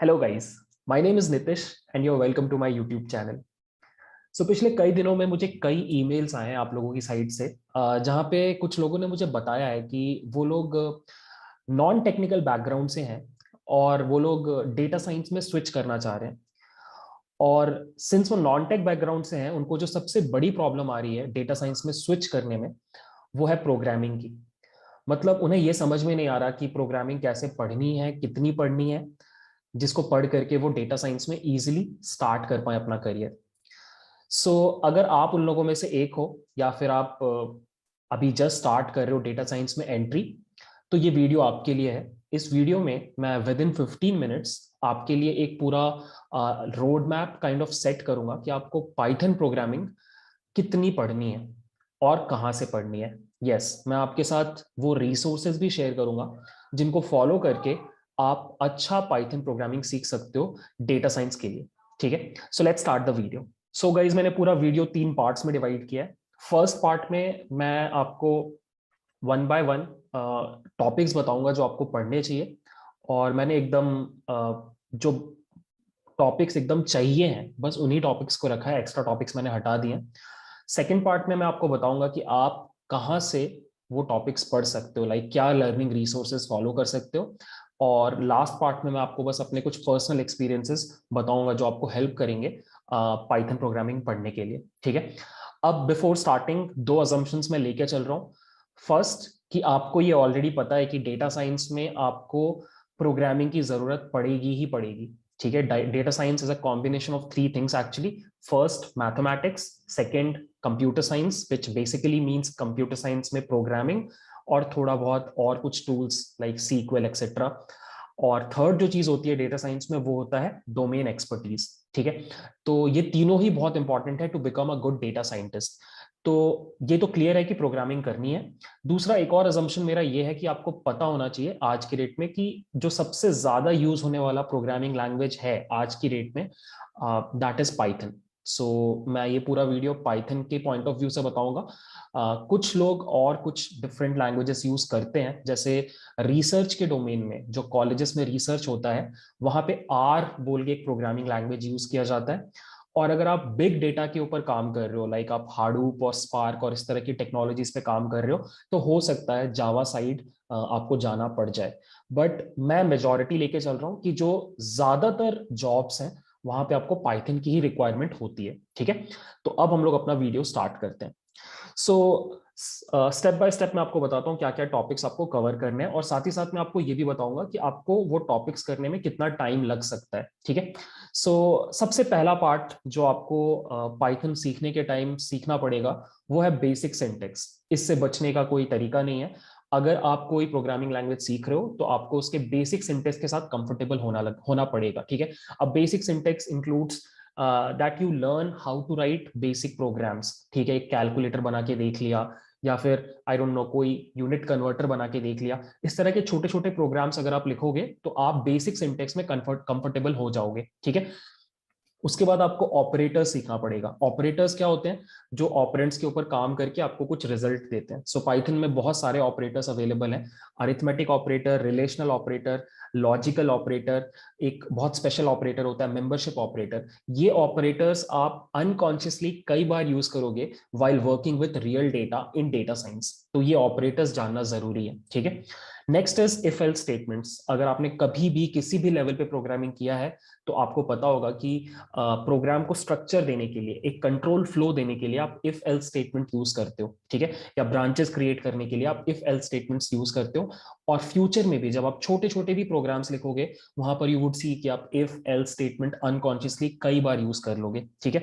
Hello guys, my name is Nitish and you are welcome to my YouTube channel. So पिछले कई दिनों में मुझे कई ईमेल्स आए हैं आप लोगों की साइड से, जहाँ पे कुछ लोगों ने मुझे बताया है कि वो लोग नॉन टेक्निकल बैकग्राउंड से हैं और वो लोग डेटा साइंस में स्विच करना चाह रहे हैं। और सिंस वो नॉन टेक बैकग्राउंड से हैं, उनको जो सबसे बड़ी प्रॉब्लम आ रही है डेटा साइंस में स्विच करने में, वो है प्रोग्रामिंग की। मतलब उन्हें ये समझ में नहीं आ रहा कि प्रोग्रामिंग कैसे पढ़नी है, कितनी पढ़नी है, जिसको पढ़ करके वो डेटा साइंस में इजीली स्टार्ट कर पाए अपना करियर। अगर आप उन लोगों में से एक हो या फिर आप अभी जस्ट स्टार्ट कर रहे हो डेटा साइंस में एंट्री, तो ये वीडियो आपके लिए है। इस वीडियो में मैं विद इन 15 मिनट्स आपके लिए एक पूरा road map kind of set करूंगा कि आपको पाइथन प्रोग्रामिंग कितनी पढ़नी है और कहाँ से पढ़नी है। यस, मैं आपके साथ वो रिसोर्सेज भी शेयर करूंगा जिनको फॉलो करके आप अच्छा पाइथन प्रोग्रामिंग सीख सकते हो डेटा साइंस के लिए। ठीक है, so let's start the video. So guys, मैंने पूरा वीडियो 3 पार्ट्स में डिवाइड किया है। फर्स्ट पार्ट में मैं आपको वन बाय वन टॉपिक्स बताऊंगा जो आपको पढ़ने चाहिए, और मैंने एकदम जो टॉपिक्स एकदम चाहिए हैं बस उन्हीं टॉपिक्स को रखा है, एक्स्ट्रा टॉपिक्स मैंने हटा दिए हैं। सेकेंड पार्ट में मैं आपको बताऊंगा कि आप कहाँ से वो टॉपिक्स पढ़ सकते हो, लाइक क्या लर्निंग रिसोर्सेज फॉलो कर सकते हो। और लास्ट पार्ट में मैं आपको बस अपने कुछ पर्सनल एक्सपीरियंसेस बताऊंगा जो आपको हेल्प करेंगे पाइथन प्रोग्रामिंग पढ़ने के लिए। ठीक है, अब बिफोर स्टार्टिंग दो अजम्पशंस मैं लेके चल रहा हूँ। फर्स्ट, कि आपको ये ऑलरेडी पता है कि डेटा साइंस में आपको प्रोग्रामिंग की जरूरत पड़ेगी ही पड़ेगी। ठीक है, data science is a combination of three things actually. First mathematics, second computer science which basically means computer science में प्रोग्रामिंग और थोड़ा बहुत और कुछ टूल्स लाइक सीक्वल एक्सेट्रा। और थर्ड जो चीज होती है डेटा साइंस में वो होता है डोमेन एक्सपर्टीज। ठीक है, तो ये तीनों ही बहुत इंपॉर्टेंट है to become a good data scientist. तो ये तो क्लियर है कि प्रोग्रामिंग करनी है। दूसरा, एक और अजम्पशन मेरा ये है कि आपको पता होना चाहिए आज की डेट में कि जो सबसे ज्यादा यूज होने वाला प्रोग्रामिंग लैंग्वेज है आज की डेट में, दैट इज पाइथन। मैं ये पूरा वीडियो पाइथन के पॉइंट ऑफ व्यू से बताऊंगा। कुछ लोग और कुछ डिफरेंट लैंग्वेजेस यूज करते हैं, जैसे रिसर्च के डोमेन में जो कॉलेजेस में रिसर्च होता है वहां पे आर बोल के एक प्रोग्रामिंग लैंग्वेज यूज किया जाता है। और अगर आप बिग डेटा के ऊपर काम कर रहे हो, लाइक आप हाडूप और स्पार्क और इस तरह की टेक्नोलॉजीज पे काम कर रहे हो, तो हो सकता है जावा साइड आपको जाना पड़ जाए। बट मैं मेजोरिटी लेके चल रहा हूँ कि जो ज्यादातर जॉब्स हैं वहां पे आपको पाइथन की ही रिक्वायरमेंट होती है। ठीक है, तो अब हम लोग अपना वीडियो स्टार्ट करते हैं। सो स्टेप बाय स्टेप मैं आपको बताता हूँ क्या क्या टॉपिक्स आपको कवर करने हैं, और साथ ही साथ मैं आपको ये भी बताऊंगा कि आपको वो टॉपिक्स करने में कितना टाइम लग सकता है। ठीक है, सबसे पहला पार्ट जो आपको पाइथन सीखने के टाइम सीखना पड़ेगा वो है बेसिक सिंटेक्स। इससे बचने का कोई तरीका नहीं है। अगर आप कोई प्रोग्रामिंग लैंग्वेज सीख रहे हो तो आपको उसके बेसिक सिंटेक्स के साथ कंफर्टेबल होना पड़ेगा। ठीक है, अब basic syntax includes that you learn how to write basic programs. ठीक है, एक कैलकुलेटर बना के देख लिया, या फिर आई डोंट नो कोई यूनिट कन्वर्टर बना के देख लिया। इस तरह के छोटे छोटे प्रोग्राम्स अगर आप लिखोगे तो आप बेसिक सिंटेक्स में कंफर्टेबल हो जाओगे। ठीक है, उसके बाद आपको ऑपरेटर्स सीखना पड़ेगा। ऑपरेटर्स क्या होते हैं? जो ऑपरेंड्स के ऊपर काम करके आपको कुछ रिजल्ट देते हैं। पाइथन में बहुत सारे ऑपरेटर्स अवेलेबल हैं। Arithmetic operator, relational operator, logical operator, एक बहुत स्पेशल ऑपरेटर होता है मेंबरशिप ऑपरेटर। ये ऑपरेटर्स आप अनकॉन्शियसली कई बार यूज करोगे while working with real data in data science, तो ये ऑपरेटर्स जानना जरूरी है। ठीक है, next is if else statements. अगर आपने कभी भी किसी भी लेवल पे प्रोग्रामिंग किया है तो आपको पता होगा कि प्रोग्राम को स्ट्रक्चर देने के लिए, एक कंट्रोल फ्लो देने के लिए आप इफ एल्स स्टेटमेंट यूज करते हो। ठीक है, या ब्रांचेस क्रिएट करने के लिए आप इफ एल्स स्टेटमेंट्स यूज करते हो। और फ्यूचर में भी जब आप छोटे छोटे भी प्रोग्राम्स लिखोगे वहां पर यू वुड सी कि आप इफ एल्स स्टेटमेंट अनकॉन्शियसली कई बार यूज कर लोगे। ठीक है,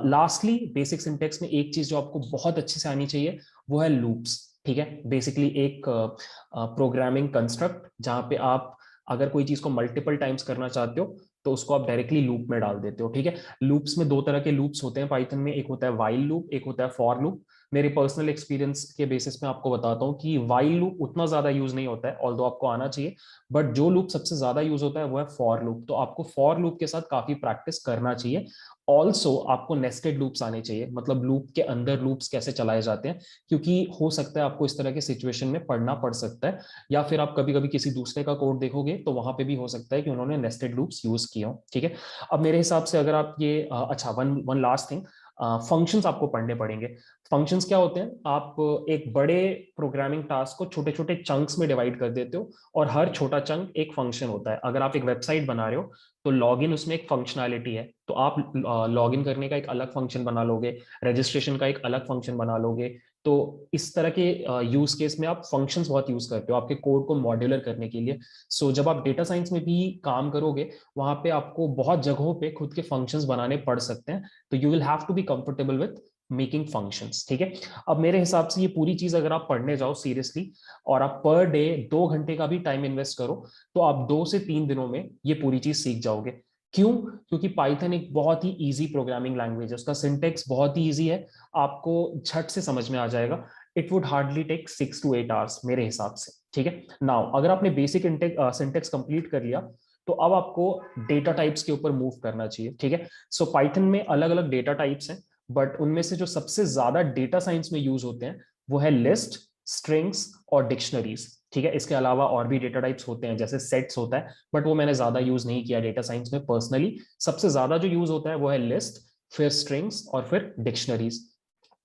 लास्टली बेसिक सिंटेक्स में एक चीज जो आपको बहुत अच्छे से आनी चाहिए वो है लूप्स। ठीक है, बेसिकली एक प्रोग्रामिंग कंस्ट्रक्ट जहां पे आप अगर कोई चीज को मल्टीपल टाइम्स करना चाहते हो तो उसको आप डायरेक्टली लूप में डाल देते हो। ठीक है, लूप्स में दो तरह के लूप्स होते हैं पाइथन में, एक होता है वाइल लूप, एक होता है फॉर लूप। मेरे पर्सनल एक्सपीरियंस के बेसिस पे आपको बताता हूँ कि वाइल लूप उतना ज्यादा यूज नहीं होता है, ऑल्दो आपको आना चाहिए, बट जो लूप सबसे ज्यादा यूज होता है वो है फॉर लूप। तो आपको फॉर लूप के साथ काफी प्रैक्टिस करना चाहिए। ऑल्सो आपको नेस्टेड लूप्स आने चाहिए, मतलब लूप के अंदर लूप्स कैसे चलाए जाते हैं, क्योंकि हो सकता है आपको इस तरह के सिचुएशन में पढ़ना पड़ सकता है, या फिर आप कभी कभी किसी दूसरे का कोड देखोगे तो वहां पे भी हो सकता है कि उन्होंने नेस्टेड लूप्स यूज किए हो। ठीक है, अब मेरे हिसाब से अगर आप ये अच्छा, one one last thing, functions आपको पढ़ने पड़ेंगे। फंक्शंस क्या होते हैं, आप एक बड़े प्रोग्रामिंग टास्क को छोटे छोटे चंक्स में डिवाइड कर देते हो, और हर छोटा चंक एक फंक्शन होता है। अगर आप एक वेबसाइट बना रहे हो तो लॉगिन उसमें एक फंक्शनैलिटी है, तो आप लॉगिन करने का एक अलग फंक्शन बना लोगे, रजिस्ट्रेशन का एक अलग फंक्शन बना लोगे। तो इस तरह के यूज केस में आप फंक्शंस बहुत यूज करते हो आपके कोड को मॉड्यूलर करने के लिए। सो जब आप डेटा साइंस में भी काम करोगे, वहां पे आपको बहुत जगहों पे खुद के फंक्शंस बनाने पड़ सकते हैं, तो you will have to be comfortable with making functions. ठीक है, अब मेरे हिसाब से ये पूरी चीज अगर आप पढ़ने जाओ सीरियसली, और आप पर डे 2 घंटे का भी टाइम इन्वेस्ट करो, तो आप 2 से 3 दिनों में ये पूरी चीज सीख जाओगे। क्यों? क्योंकि पाइथन एक बहुत ही इजी प्रोग्रामिंग लैंग्वेज है, उसका सिंटेक्स बहुत ही इजी है, आपको झट से समझ में आ जाएगा। It would hardly take 6 to 8 hours मेरे हिसाब से। ठीक है, नाउ अगर आपने बेसिक सिंटेक्स कंप्लीट कर लिया, तो अब आपको डेटा टाइप्स के ऊपर मूव करना चाहिए। ठीक है, सो पाइथन में अलग अलग डेटा टाइप्स हैं, बट उनमें से जो सबसे ज्यादा डेटा साइंस में यूज होते हैं वो है लिस्ट, स्ट्रिंग्स और डिक्शनरीज। ठीक है, इसके अलावा और भी डेटा टाइप्स होते हैं, जैसे सेट्स होता है, बट वो मैंने ज्यादा यूज नहीं किया डेटा साइंस में पर्सनली। सबसे ज्यादा जो यूज होता है वो है लिस्ट, फिर स्ट्रिंग्स और फिर डिक्शनरीज।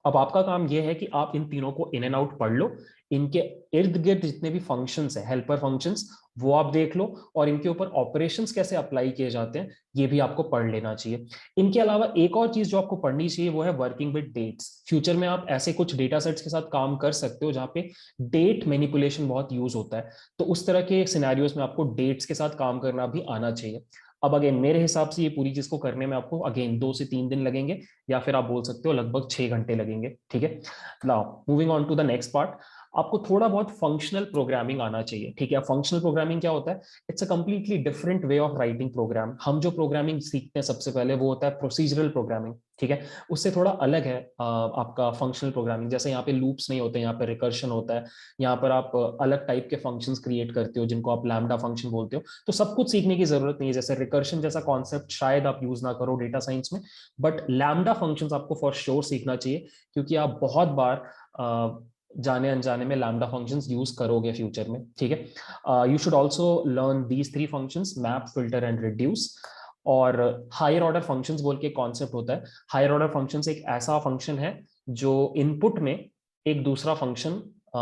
अब आपका काम यह है कि आप इन तीनों को इन एंड आउट पढ़ लो, इनके इर्द गिर्द जितने भी फंक्शंस हैं, हेल्पर फंक्शंस, वो आप देख लो, और इनके ऊपर ऑपरेशंस कैसे अप्लाई किए जाते हैं ये भी आपको पढ़ लेना चाहिए। इनके अलावा एक और चीज जो आपको पढ़नी चाहिए वो है वर्किंग विद डेट्स। फ्यूचर में आप ऐसे कुछ डेटा सेट्स के साथ काम कर सकते हो जहां पे डेट मैनिपुलेशन बहुत यूज होता है, तो उस तरह के सिनेरियोज में आपको डेट्स के साथ काम करना भी आना चाहिए। अब अगेन मेरे हिसाब से ये पूरी चीज को करने में आपको अगेन 2 से 3 दिन लगेंगे, या फिर आप बोल सकते हो लगभग 6 घंटे लगेंगे। ठीक है, now moving on to the next part, आपको थोड़ा बहुत फंक्शनल प्रोग्रामिंग आना चाहिए। ठीक है, फंक्शनल प्रोग्रामिंग क्या होता है? It's a completely different way of writing program. हम जो प्रोग्रामिंग सीखते हैं सबसे पहले वो होता है प्रोसीजरल प्रोग्रामिंग। ठीक है, उससे थोड़ा अलग है आपका फंक्शनल प्रोग्रामिंग। जैसे यहाँ पे लूप्स नहीं होते, यहाँ पे रिकर्शन होता है, यहाँ पर आप अलग टाइप के फंक्शंस क्रिएट करते हो जिनको आप लैम्डा फंक्शन बोलते हो। तो सब कुछ सीखने की जरूरत नहीं है, जैसे रिकर्शन जैसा कॉन्सेप्ट शायद आप यूज ना करो डेटा साइंस में, बट लैम्डा फंक्शंस आपको फॉर श्योर सीखना चाहिए, क्योंकि आप बहुत बार जाने अनजाने में लैम्डा फंक्शंस यूज करोगे फ्यूचर में। ठीक है, you should also learn these 3 functions, map, filter and reduce. और हायर ऑर्डर फंक्शंस बोल के कॉन्सेप्ट होता है। हायर ऑर्डर फंक्शंस एक ऐसा फंक्शन है जो इनपुट में एक दूसरा फंक्शन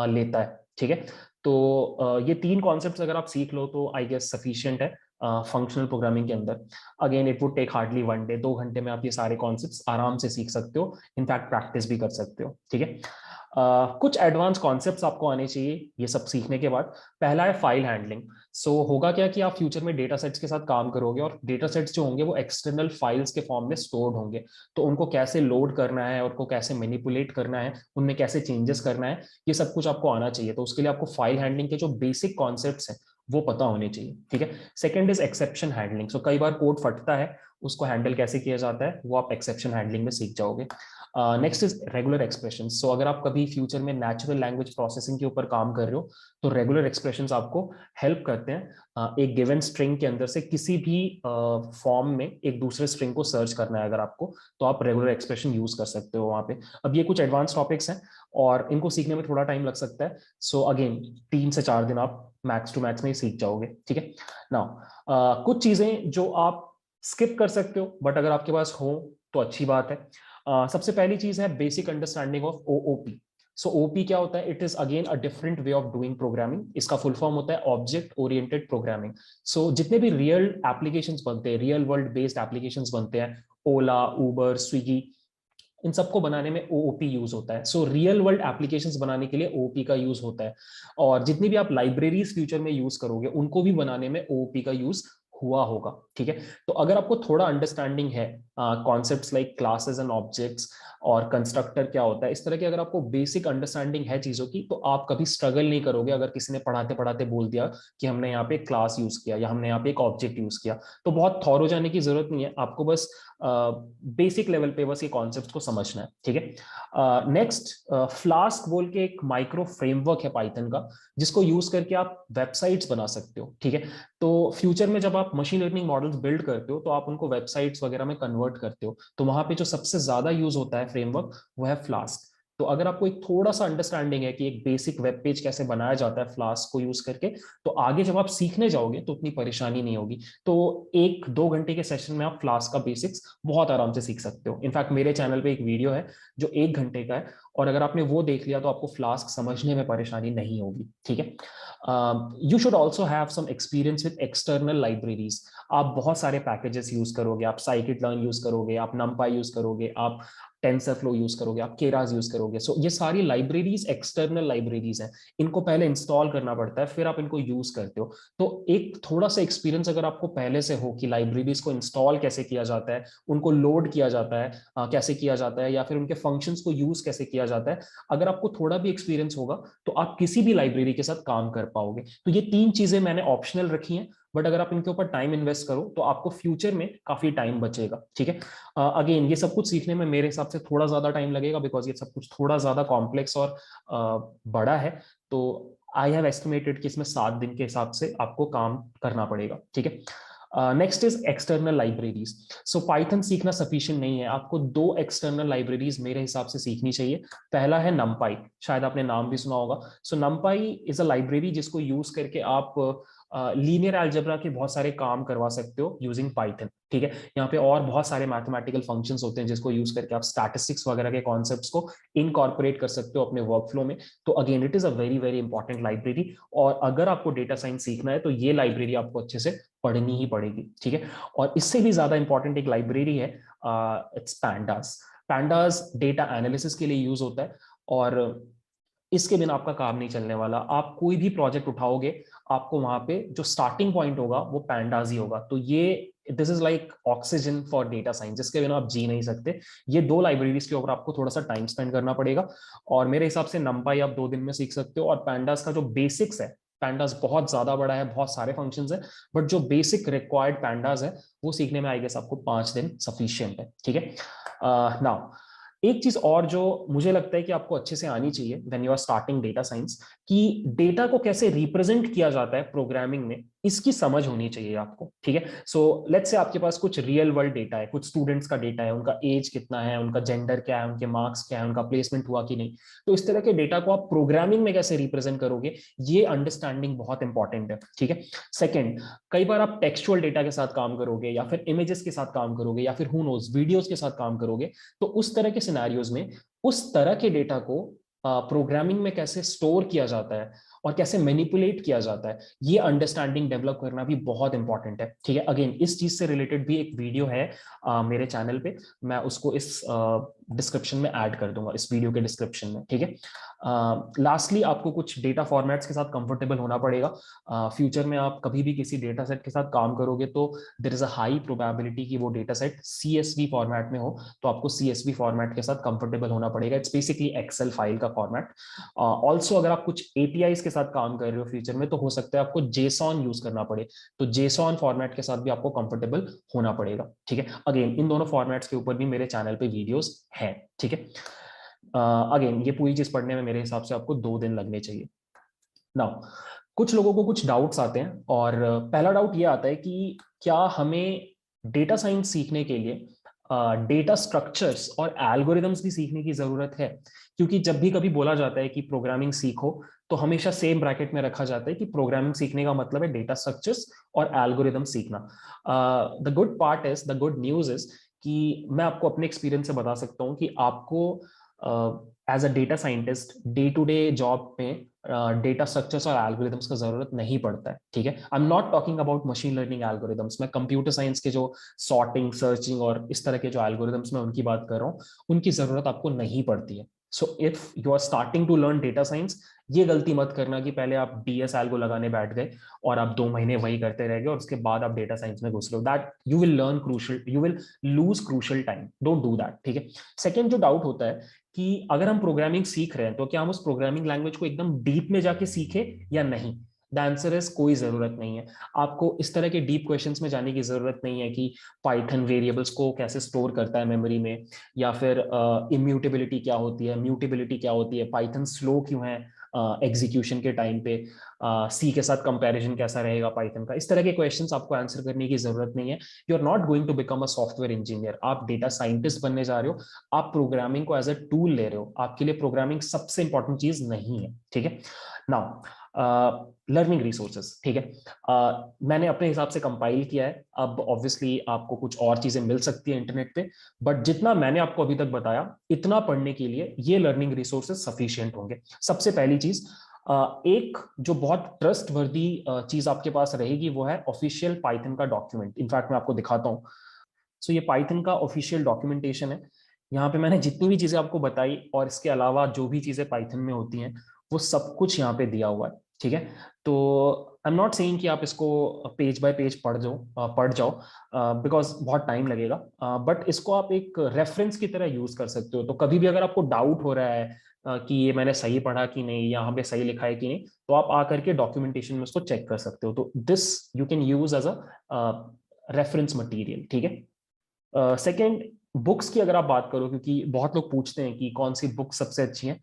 लेता है। ठीक है, तो ये 3 कॉन्सेप्ट्स अगर आप सीख लो तो आई गेस सफिशिएंट है फंक्शनल प्रोग्रामिंग के अंदर। Again it would take hardly 1 day, 2 घंटे में आप ये सारे कॉन्सेप्ट्स आराम से सीख सकते हो, इनफैक्ट प्रैक्टिस भी कर सकते हो। ठीक है, कुछ एडवांस कॉन्सेप्ट्स आपको आने चाहिए ये सब सीखने के बाद। पहला है फाइल हैंडलिंग। सो होगा क्या कि आप फ्यूचर में डेटा सेट्स के साथ काम करोगे, और डेटा सेट्स जो होंगे वो एक्सटर्नल फाइल्स के फॉर्म में स्टोर्ड होंगे, तो उनको कैसे लोड करना है, उनको कैसे मैनिपुलेट करना है, उनमें कैसे चेंजेस करना है, ये सब कुछ आपको आना चाहिए। तो उसके लिए आपको फाइल हैंडलिंग के जो बेसिक कॉन्सेप्ट्स हैं वो पता होने चाहिए। ठीक है, सेकंड इज एक्सेप्शन हैंडलिंग। सो कई बार कोड फटता है, उसको हैंडल कैसे किया जाता है वो आप एक्सेप्शन हैंडलिंग में सीख जाओगे। Next is regular expression. So अगर आप कभी फ्यूचर में नेचुरल लैंग्वेज प्रोसेसिंग के ऊपर काम कर रहे हो, तो रेगुलर एक्सप्रेशंस आपको हेल्प करते हैं एक गिवन स्ट्रिंग के अंदर से किसी भी फॉर्म में एक दूसरे स्ट्रिंग को सर्च करना है अगर आपको, तो आप रेगुलर एक्सप्रेशन यूज कर सकते हो वहां पे। अब ये कुछ एडवांस टॉपिक्स हैं और इनको सीखने में थोड़ा टाइम लग सकता है, सो अगेन 3 से 4 दिन आप मैक्स टू मैक्स में ही सीख जाओगे। ठीक है, नाउ कुछ चीजें जो आप स्किप कर सकते हो बट अगर आपके पास हो तो अच्छी बात है। सबसे पहली चीज है basic understanding of OOP. So OP क्या होता है? It is again a different way of doing programming. इसका फुल फॉर्म होता है ऑब्जेक्ट ओरिएंटेड प्रोग्रामिंग। सो जितने भी रियल एप्लीकेशंस बनते हैं, रियल वर्ल्ड बेस्ड एप्लीकेशंस बनते हैं, ओला, उबर, स्विगी, इन सबको बनाने में ओओपी यूज होता है। सो रियल वर्ल्ड एप्लीकेशंस बनाने के लिए ओओपी का यूज होता है, और जितनी भी आप लाइब्रेरीज फ्यूचर में यूज करोगे उनको भी बनाने में ओओपी का यूज हुआ होगा, ठीक है। तो अगर आपको थोड़ा अंडरस्टैंडिंग है concepts like classes and objects और कंस्ट्रक्टर क्या होता है, इस तरह की अगर आपको बेसिक अंडरस्टैंडिंग है चीजों की, तो आप कभी स्ट्रगल नहीं करोगे अगर किसी ने पढ़ाते पढ़ाते बोल दिया कि हमने यहाँ पे क्लास यूज किया या हमने यहाँ पे एक ऑब्जेक्ट यूज किया। तो बहुत थॉरो जाने की जरूरत नहीं है, आपको बस बेसिक लेवल पे बस ये कॉन्सेप्ट को समझना है, ठीक है। नेक्स्ट, फ्लास्क बोल के एक माइक्रो फ्रेमवर्क है पाइथन का, जिसको यूज करके आप वेबसाइट्स बना सकते हो, ठीक है। तो फ्यूचर में जब आप मशीन लर्निंग मॉडल्स बिल्ड करते हो तो आप उनको वेबसाइट्स वगैरह में कन्वर्ट करते हो, तो वहां पे जो सबसे ज्यादा यूज होता है फ्रेमवर्क वो है फ्लास्क। तो अगर आपको एक थोड़ा सा अंडरस्टैंडिंग है कि एक बेसिक वेब पेज कैसे बनाया जाता है फ्लास्क को यूज करके, तो आगे जब आप सीखने जाओगे तो उतनी परेशानी नहीं होगी। तो 1-2 घंटे के सेशन में आप फ्लास्क का बेसिक्स बहुत आराम से सीख सकते हो। इनफैक्ट मेरे चैनल पे एक वीडियो है जो 1 घंटे का है, और अगर आपने वो देख लिया तो आपको फ्लास्क समझने में परेशानी नहीं होगी, ठीक है। You should also have some experience with external libraries. आप बहुत सारे पैकेजेस यूज करोगे, आप साइकिट लर्न यूज करोगे, आप नमपाई यूज करोगे, आप टेंसरफ्लो यूज करोगे, आप केरास यूज करोगे। सो ये सारी लाइब्रेरीज एक्सटर्नल लाइब्रेरीज हैं, इनको पहले इंस्टॉल करना पड़ता है, फिर आप इनको यूज करते हो। तो एक थोड़ा सा एक्सपीरियंस अगर आपको पहले से हो कि लाइब्रेरीज को इंस्टॉल कैसे किया जाता है, उनको लोड किया जाता है कैसे किया जाता है, या फिर उनके फंक्शंस को यूज कैसे किया जाता है, अगर आपको थोड़ा भी एक्सपीरियंस होगा तो आप किसी भी लाइब्रेरी के साथ काम कर पाओगे। तो ये 3 चीजें मैंने ऑप्शनल रखी हैं, बट अगर आप इनके ऊपर टाइम इन्वेस्ट करो तो आपको फ्यूचर में काफी टाइम बचेगा, ठीक है। अगेन ये सब कुछ सीखने में मेरे हिसाब से थोड़ा ज्यादा टाइम लगेगा, बिकॉज ये सब कुछ थोड़ा ज्यादा कॉम्प्लेक्स और बड़ा है। तो आई हैव एस्टिमेटेड कि इसमें 7 दिन के हिसाब से आपको काम करना पड़ेगा, ठीक है। Next is external libraries. So Python सीखना सफिशिएंट नहीं है, आपको 2 एक्सटर्नल लाइब्रेरीज मेरे हिसाब से सीखनी चाहिए। पहला है नमपाई, शायद आपने नाम भी सुना होगा। सो नमपाई इज अ लाइब्रेरी जिसको यूज करके आप लीनियर अलजेब्रा के बहुत सारे काम करवा सकते हो यूजिंग पाइथन, ठीक है। यहाँ पे और बहुत सारे मैथमेटिकल फंक्शंस होते हैं जिसको यूज करके आप स्टैटिस्टिक्स वगैरह के कॉन्सेप्ट्स को इनकॉर्पोरेट कर सकते हो अपने वर्कफ्लो में। तो again it is a very very important library, और अगर आपको डेटा साइंस सीखना है तो ये लाइब्रेरी आपको अच्छे से पढ़नी ही पड़ेगी, ठीक है। और इससे भी ज्यादा इंपॉर्टेंट एक लाइब्रेरी है, it's pandas. Pandas data analysis के लिए यूज होता है, और इसके बिना आपका काम नहीं चलने वाला। आप कोई भी प्रोजेक्ट उठाओगे, आपको वहां पे जो स्टार्टिंग पॉइंट होगा वो पैंडास ही होगा। तो ये this is like oxygen for data science, जिसके बिना आप जी नहीं सकते। ये 2 लाइब्रेरीज के ऊपर आपको थोड़ा सा टाइम स्पेंड करना पड़ेगा, और मेरे हिसाब से नंपाई आप 2 दिन में सीख सकते हो। और पैंडास का जो बेसिक्स है, पैंडास बहुत ज्यादा बड़ा है, बहुत सारे फंक्शंस है, बट जो बेसिक रिक्वायर्ड पैंडास है वो सीखने में आई गेस आपको 5 दिन सफिशियंट है, ठीक है। नाउ एक चीज और जो मुझे लगता है कि आपको अच्छे से आनी चाहिए when you are starting data science, कि डेटा को कैसे रिप्रेजेंट किया जाता है प्रोग्रामिंग में, इसकी समझ होनी चाहिए आपको, ठीक है। सो लेट्स से आपके पास कुछ रियल वर्ल्ड डेटा है, कुछ स्टूडेंट्स का डेटा है, उनका एज कितना है, उनका जेंडर क्या है, उनके मार्क्स क्या है, उनका प्लेसमेंट हुआ कि नहीं। तो इस तरह के डेटा को आप प्रोग्रामिंग में कैसे रिप्रेजेंट करोगे, ये अंडरस्टैंडिंग बहुत इंपॉर्टेंट है, ठीक है। सेकेंड, कई बार आप टेक्सचुअल डेटा के साथ काम करोगे, या फिर इमेजेस के साथ काम करोगे, या फिर हु नोज वीडियोस के साथ काम करोगे। तो उस तरह के सिनेरियोज में उस तरह के डेटा को प्रोग्रामिंग में कैसे स्टोर किया जाता है और कैसे मैनिपुलेट किया जाता है, ये अंडरस्टैंडिंग डेवलप करना भी बहुत इंपॉर्टेंट है, ठीक है। अगेन इस चीज से रिलेटेड भी एक वीडियो है मेरे चैनल पे, मैं उसको इस डिस्क्रिप्शन में ऐड कर दूंगा, इस वीडियो के डिस्क्रिप्शन में, ठीक है। लास्टली आपको कुछ डेटा फॉर्मेट्स के साथ कंफर्टेबल होना पड़ेगा। फ्यूचर में आप कभी भी किसी डेटा सेट के साथ काम करोगे तो there is a high probability कि वो डेटा सेट CSV फॉर्मेट में हो, तो आपको CSV फॉर्मेट के साथ कंफर्टेबल होना पड़ेगा। इट्स बेसिकली एक्सेल फाइल का फॉर्मेट। ऑल्सो अगर आप कुछ APIs के साथ काम कर रहे हो फ्यूचर में, तो हो सकता है आपको JSON यूज करना पड़े, तो JSON फॉर्मेट के साथ भी आपको कंफर्टेबल होना पड़ेगा, ठीक है। अगेन इन दोनों फॉर्मेट्स के ऊपर भी मेरे चैनल पे वीडियोस हैं, ठीक है। अगेन ये पूरी चीज पढ़ने में मेरे हिसाब से आपको 2 दिन लगने चाहिए। नाउ कुछ लोगों को कुछ डाउट्स आते हैं, और पहला डाउट ये आता है कि क्या हमें डेटा साइंस सीखने के लिए डेटा स्ट्रक्चर्स और एल्गोरिदम्स भी सीखने की जरूरत है। क्योंकि जब भी कभी बोला जाता है कि प्रोग्रामिंग सीखो, तो हमेशा सेम ब्रैकेट में रखा जाता है कि प्रोग्रामिंग सीखने का मतलब है डेटा स्ट्रक्चर्स और एल्गोरिदम सीखना। The good part is, the good news is कि मैं आपको अपने एक्सपीरियंस से बता सकता हूँ कि आपको as a data scientist day to day job में डेटा स्ट्रक्चर्स और एल्गोरिदम्स का जरूरत नहीं पड़ता है, ठीक है। I am not talking about machine learning algorithms, मैं कंप्यूटर साइंस के जो सॉर्टिंग, सर्चिंग और इस तरह के जो एल्गोरिदम्स मैं उनकी बात कर रहा हूँ, उनकी जरूरत आपको नहीं पड़ती है, so if you are starting to learn data science, ये गलती मत करना कि पहले आप डीएस एल्गो लगाने बैठ गए और आप 2 महीने वही करते रह गए और उसके बाद आप डेटा साइंस में घुस रहे हो। That you will learn crucial, you will lose crucial time, don't do that, ठीक है। सेकेंड जो डाउट होता है कि अगर हम प्रोग्रामिंग सीख रहे हैं तो क्या हम उस प्रोग्रामिंग लैंग्वेज को एकदम डीप में जाके सीखे या नहीं। द आंसर इज कोई जरूरत नहीं है। आपको इस तरह के डीप क्वेश्चंस में जाने की जरूरत नहीं है कि पाइथन वेरिएबल्स को कैसे स्टोर करता है मेमोरी में, या फिर इम्यूटेबिलिटी क्या होती है, म्यूटेबिलिटी क्या होती है, पाइथन स्लो क्यों है एग्जीक्यूशन के टाइम पे, सी के साथ कंपैरिजन कैसा रहेगा पाइथन का। इस तरह के क्वेश्चंस आपको आंसर करने की जरूरत नहीं है। You are not going to become a software engineer, आप डेटा साइंटिस्ट बनने जा रहे हो। आप प्रोग्रामिंग को एज अ टूल ले रहे हो, आपके लिए प्रोग्रामिंग सबसे इंपॉर्टेंट चीज नहीं है, ठीक है। नाउ लर्निंग रिसोर्सेज, ठीक है। मैंने अपने हिसाब से कंपाइल किया है। अब ऑब्वियसली आपको कुछ और चीजें मिल सकती है इंटरनेट पे, बट जितना मैंने आपको अभी तक बताया इतना पढ़ने के लिए ये लर्निंग रिसोर्सेज सफिशिएंट होंगे। सबसे पहली चीज, एक जो बहुत ट्रस्ट वर्दी चीज आपके पास रहेगी वो है ऑफिशियल पाइथन का डॉक्यूमेंट। इनफैक्ट मैं आपको दिखाता हूँ। सो ये पाइथन का ऑफिशियल डॉक्यूमेंटेशन है। यहाँ पे मैंने जितनी भी चीजें आपको बताई और इसके अलावा जो भी चीजें पाइथन में होती हैं वो सब कुछ यहाँ पे दिया हुआ है, ठीक है। तो आई एम नॉट सेइंग कि आप इसको पेज बाय पेज पढ़ जाओ बिकॉज बहुत टाइम लगेगा, बट इसको आप एक रेफरेंस की तरह यूज कर सकते हो। तो कभी भी अगर आपको डाउट हो रहा है कि ये मैंने सही पढ़ा कि नहीं, यहाँ पे सही लिखा है कि नहीं, तो आप आकर के डॉक्यूमेंटेशन में उसको चेक कर सकते हो। तो this you can use as a reference material, ठीक है। सेकेंड, बुक्स की अगर आप बात करो, क्योंकि बहुत लोग पूछते हैं कि कौन सी बुक सबसे अच्छी है,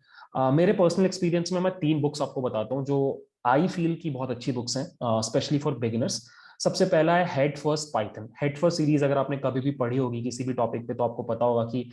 मेरे पर्सनल एक्सपीरियंस में मैं 3 बुक्स आपको बताता हूँ जो आई फील की बहुत अच्छी बुक्स हैं स्पेशली फॉर बिगिनर्स। सबसे पहला है head first Python. Head first series अगर आपने कभी भी पढ़ी होगी किसी भी टॉपिक पे तो आपको पता होगा कि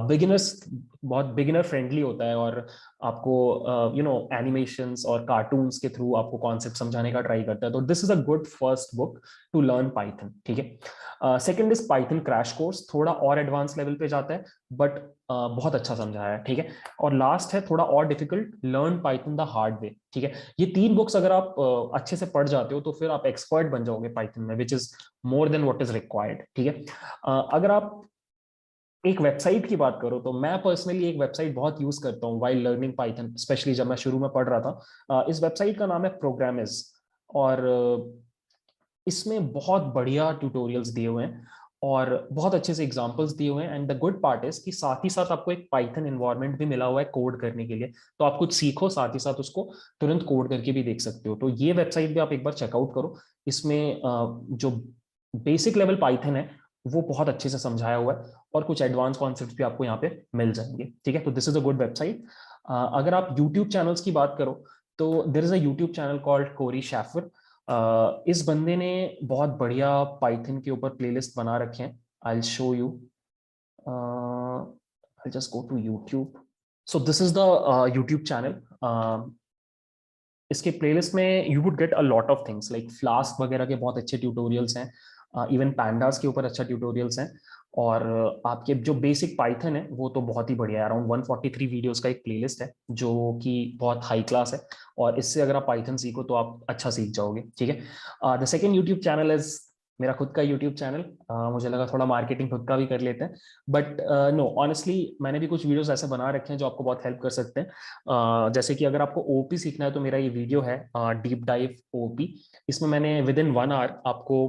बिगिनर्स बहुत बिगिनर फ्रेंडली होता है और आपको एनिमेशंस और कार्टून्स के थ्रू आपको कॉन्सेप्ट समझाने का ट्राई करता है। तो this is a good first book to learn Python, ठीक है। Second is Python crash course, थोड़ा और एडवांस लेवल पे जाता है बट बहुत अच्छा समझाया है, ठीक है। और लास्ट है थोड़ा और difficult, learn Python the hard way, ठीक है। ये 3 बुक्स अगर आप अच्छे से पढ़ जाते हो तो फिर आप एक्सपर्ट बन जाओगे पाइथन में, which is more than what is required, ठीक है। अगर आप एक वेबसाइट की बात करो तो मैं पर्सनली एक वेबसाइट बहुत यूज करता हूँ वाइल लर्निंग पाइथन, स्पेशली जब मैं शुरू में पढ़ रहा था। इस वेबसाइट का नाम है प्रोग्रामिज, और इसमें बहुत बढ़िया ट्यूटोरियल्स दिए हुए हैं और बहुत अच्छे से एग्जांपल्स दिए हुए हैं। And the good part is कि साथ ही साथ आपको एक पाइथन एनवायरनमेंट भी मिला हुआ है कोड करने के लिए, तो आप कुछ सीखो साथ ही साथ उसको तुरंत कोड करके भी देख सकते हो। तो ये वेबसाइट भी आप एक बार चेकआउट करो। इसमें जो बेसिक लेवल पाइथन है वो बहुत अच्छे से समझाया हुआ है और कुछ एडवांस कॉन्सेप्ट भी आपको यहाँ पे मिल जाएंगे, ठीक है। तो this is a good website. अगर आप यूट्यूब चैनल्स की बात करो तो there is a YouTube channel called Corey Schafer. इस बंदे ने बहुत बढ़िया पाइथन के ऊपर प्लेलिस्ट बना रखे हैं। I show you, I just go to YouTube. So this is the YouTube channel. इसके प्लेलिस्ट में you would get a lot of things like Flask वगैरह के बहुत अच्छे ट्यूटोरियल्स हैं, इवन पैंडास के ऊपर अच्छा ट्यूटोरियल्स हैं। और आपके जो बेसिक पाइथन है वो तो बहुत ही बढ़िया है। अराउंड 143 वीडियोस का एक प्लेलिस्ट है जो कि बहुत हाई क्लास है, और इससे अगर आप पाइथन सीखो तो आप अच्छा सीख जाओगे, ठीक है। The second YouTube channel is मेरा खुद का यूट्यूब चैनल। मुझे लगा थोड़ा मार्केटिंग खुद का भी कर लेते हैं, बट नो ऑनेस्टली मैंने भी कुछ वीडियोस ऐसे बना रखे हैं जो आपको बहुत हेल्प कर सकते हैं। जैसे कि अगर आपको ओपी सीखना है तो मेरा ये वीडियो है डीप डाइव ओपी। इसमें मैंने विद इन 1 आवर आपको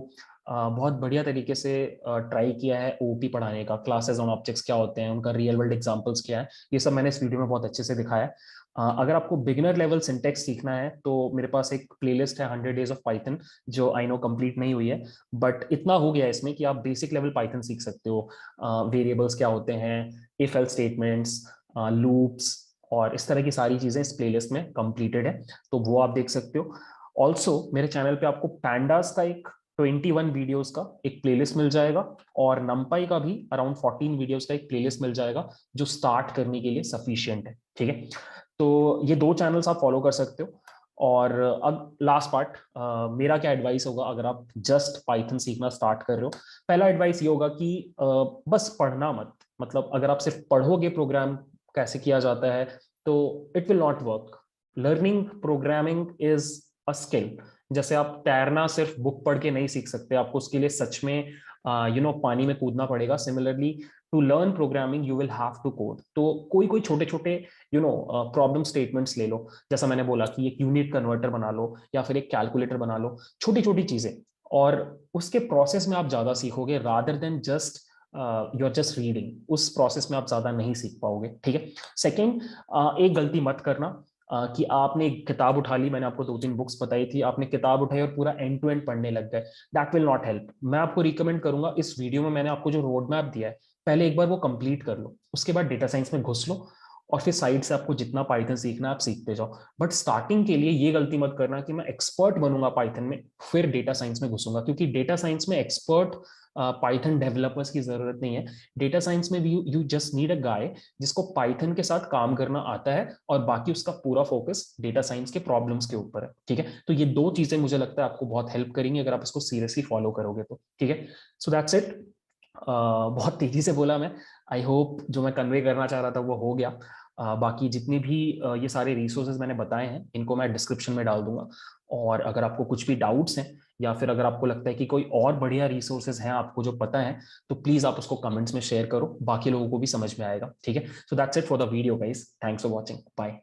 बहुत बढ़िया तरीके से ट्राई किया है ओपी पढ़ाने का। क्लासेस ऑन ऑब्जेक्ट्स क्या होते हैं, उनका रियल वर्ल्ड एग्जांपल्स क्या है, ये सब मैंने इस वीडियो में बहुत अच्छे से दिखाया है। अगर आपको बिगिनर लेवल सिंटेक्स सीखना है तो मेरे पास एक प्लेलिस्ट है 100 डेज ऑफ पाइथन, जो आई नो कंप्लीट नहीं हुई है बट इतना हो गया है इसमें कि आप बेसिक लेवल पाइथन सीख सकते हो। वेरिएबल्स क्या होते हैं, इफ एल्स स्टेटमेंट्स, लूप्स और इस तरह की सारी चीजें इस प्लेलिस्ट में कंप्लीटेड है, तो वो आप देख सकते हो। ऑल्सो मेरे चैनल पे आपको पैंडास का एक 21 वीडियोस का एक प्लेलिस्ट मिल जाएगा, और नंपाई का भी अराउंड 14 वीडियोस का एक प्लेलिस्ट मिल जाएगा जो स्टार्ट करने के लिए सफिशिएंट है, ठीक है। तो ये 2 चैनल्स आप फॉलो कर सकते हो। और अब लास्ट पार्ट, मेरा क्या एडवाइस होगा अगर आप जस्ट पाइथन सीखना स्टार्ट कर रहे हो। पहला एडवाइस ये होगा कि बस पढ़ना मत, मतलब अगर आप सिर्फ पढ़ोगे प्रोग्राम कैसे किया जाता है तो it will not work. Learning programming is a skill. जैसे आप तैरना सिर्फ बुक पढ़ के नहीं सीख सकते, आपको उसके लिए सच में पानी में कूदना पड़ेगा। Similarly to learn programming you will have to code. तो कोई कोई छोटे छोटे प्रॉब्लम स्टेटमेंट्स ले लो, जैसा मैंने बोला कि एक यूनिट कन्वर्टर बना लो या फिर एक कैलकुलेटर बना लो, छोटी छोटी चीजें, और उसके प्रोसेस में आप ज्यादा सीखोगे rather than just you are just reading. उस प्रोसेस में आप ज्यादा नहीं सीख पाओगे, ठीक है। सेकेंड, एक गलती मत करना कि आपने एक किताब उठा ली, मैंने आपको 2-3 बुक्स बताई थी, आपने किताब उठाई और पूरा एंड टू एंड पढ़ने लग गए। That will not help. मैं आपको रिकमेंड करूंगा, इस वीडियो में मैंने आपको जो रोड मैप दिया है, पहले एक बार वो कंप्लीट कर लो, उसके बाद डेटा साइंस में घुस लो, और फिर साइड से आपको जितना पाइथन सीखना है आप सीखते जाओ। बट स्टार्टिंग के लिए ये गलती मत करना कि मैं एक्सपर्ट बनूंगा पाइथन में फिर डेटा साइंस में घुसूंगा, क्योंकि डेटा साइंस में एक्सपर्ट पाइथन डेवलपर्स की जरूरत नहीं है। डेटा साइंस में यू जस्ट नीड अ गाय जिसको पाइथन के साथ काम करना आता है, और बाकी उसका पूरा फोकस डेटा साइंस के प्रॉब्लम्स के ऊपर है, ठीक है। तो ये दो चीजें मुझे लगता है आपको बहुत हेल्प करेंगी अगर आप इसको सीरियसली फॉलो करोगे तो, ठीक है। So that's it. बहुत तेजी से बोला मैं। आई होप जो मैं कन्वे करना चाह रहा था वो हो गया। बाकी जितनी भी ये सारे रिसोर्सेज मैंने बताए हैं, इनको मैं डिस्क्रिप्शन में डाल दूंगा। और अगर आपको कुछ भी डाउट्स हैं, या फिर अगर आपको लगता है कि कोई और बढ़िया रिसोर्सेज हैं आपको जो पता है, तो प्लीज आप उसको कमेंट्स में शेयर करो, बाकी लोगों को भी समझ में आएगा, ठीक है। So that's it for the video guys, thanks for watching, bye.